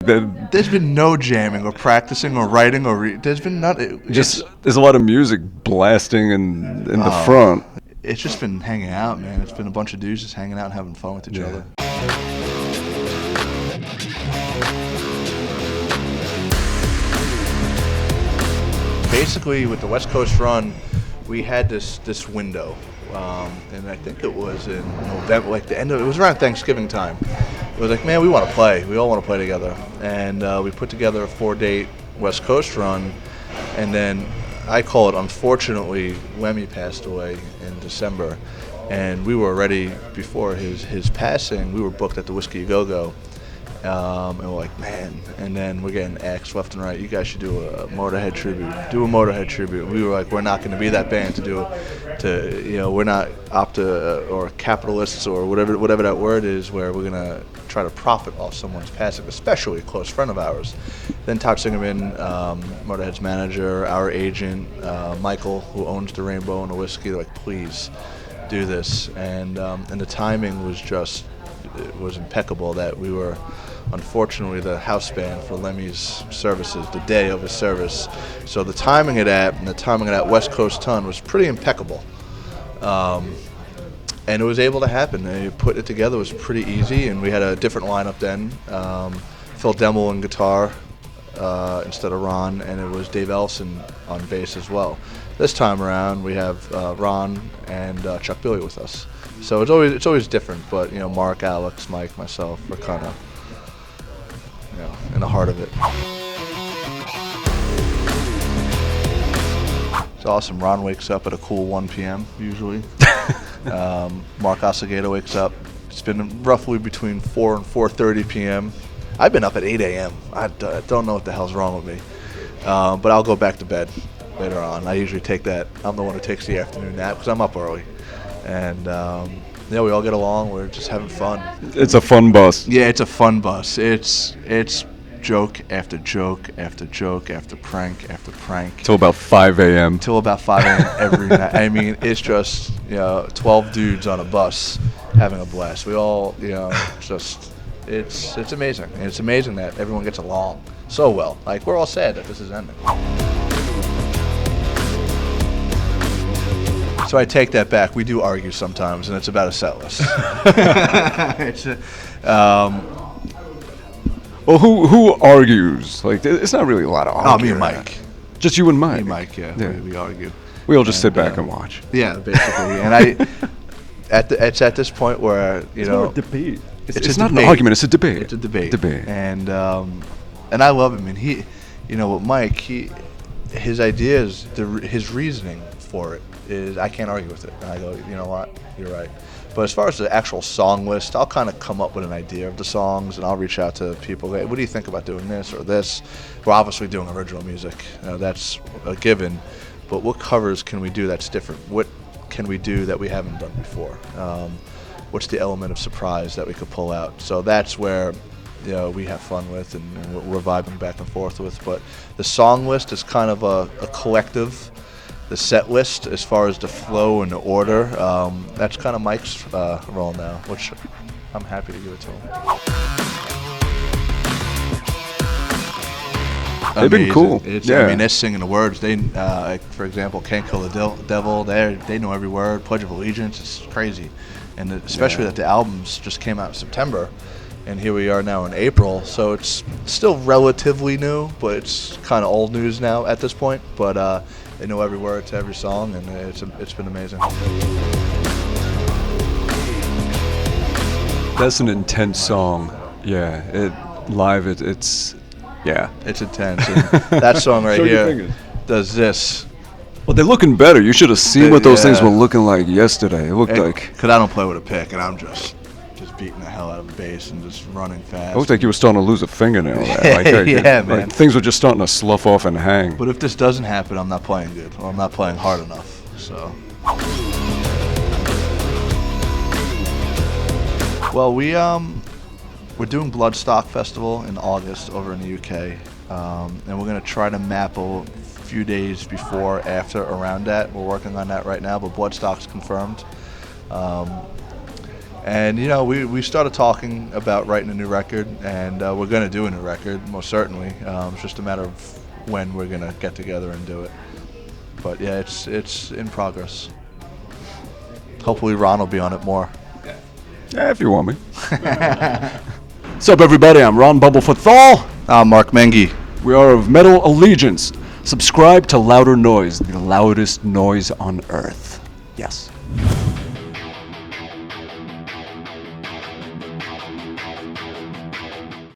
There's been no jamming or practicing or writing or there's been not. There's a lot of music blasting in the front. It's just been hanging out, man. It's been a bunch of dudes just hanging out and having fun with each other. Basically, with the West Coast run, we had this window, and I think it was in November, like it was around Thanksgiving time. It was like, man, we want to play. We all want to play together, and we put together a 4-date West Coast run, and then I call it, unfortunately, Lemmy passed away in December, and we were already, before his passing, we were booked at the Whiskey A Go-Go. And we're like, man, and then we're getting asked left and right, you guys should do a Motorhead tribute. We were like, we're not going to be that band we're not opta or capitalists or whatever that word is, where we're going to try to profit off someone's passing, especially a close friend of ours. Then Todd Singerman, Motorhead's manager, our agent, Michael, who owns the Rainbow and the Whiskey, they're like, please do this. And the timing was impeccable that we were, unfortunately, the house band for Lemmy's services, the day of his service. So the timing of that West Coast ton was pretty impeccable. And it was able to happen. Putting it together was pretty easy, and we had a different lineup then. Phil Demmel on guitar instead of Ron, and it was Dave Ellison on bass as well. This time around, we have Ron and Chuck Billy with us. So it's always different, but Mark, Alex, Mike, myself, we're kind of in the heart of it. It's awesome. Ron wakes up at a cool 1 p.m. usually. Mark Osagata wakes up. It's been roughly between 4 and 4:30 p.m. I've been up at 8 a.m. I don't know what the hell's wrong with me, but I'll go back to bed later on. I usually take that. I'm the one who takes the afternoon nap because I'm up early. And we all get along. We're just having fun. It's a fun bus. Yeah, it's a fun bus. It's joke after joke after joke after prank after prank. Till about 5 a.m. Till about 5 a.m. every night. I mean, it's just 12 dudes on a bus having a blast. We all it's amazing. And it's amazing that everyone gets along so well. Like, we're all sad that this is ending. So I take that back. We do argue sometimes, and it's about a set list. Well, who argues? Like, it's not really a lot of arguing. Me and Mike. Just you and Mike? Me and Mike, yeah. We argue. We all just sit back and watch. Yeah, basically. And it's at this point where, It's more a debate. It's not debate. An argument, it's a debate. It's a debate. And I love him. And he, with Mike, his ideas, his reasoning for it is, I can't argue with it. And I go, you know what, you're right. But as far as the actual song list, I'll kind of come up with an idea of the songs, and I'll reach out to people. Hey, what do you think about doing this or this? We're obviously doing original music. That's a given. But what covers can we do that's different? What can we do that we haven't done before? What's the element of surprise that we could pull out? So that's where we have fun with, and we're vibing back and forth with. But the song list is kind of a collective. The set list, as far as the flow and the order, that's kind of Mike's role now, which I'm happy to give it to him. They've been cool. I mean, they're singing the words. They, like, for example, "Can't Kill the Devil." They know every word. "Pledge of Allegiance." It's crazy, and especially that the albums just came out in September, and here we are now in April. So it's still relatively new, but it's kind of old news now at this point. But they know every word to every song, and it's been amazing. That's an intense song. Yeah, it's intense. And that song right here does this. Well, they're looking better. You should have seen what those things were looking like yesterday. It looked like, because I don't play with a pick, and I'm just beating the hell out of the bass and just running fast. It looked like you were starting to lose a fingernail. Man. Things were just starting to slough off and hang. But if this doesn't happen, I'm not playing good, or I'm not playing hard enough. So. Well, we're doing Bloodstock Festival in August over in the UK, and we're going to try to map a few days before, after, around that. We're working on that right now, but Bloodstock's confirmed. And we started talking about writing a new record, and we're going to do a new record, most certainly. It's just a matter of when we're going to get together and do it. But yeah, it's in progress. Hopefully Ron will be on it more. Yeah, if you want me. What's up, everybody? I'm Ron Bumblefoot Thal. I'm Mark Menghi. We are of Metal Allegiance. Subscribe to Louder Noise, the loudest noise on earth. Yes.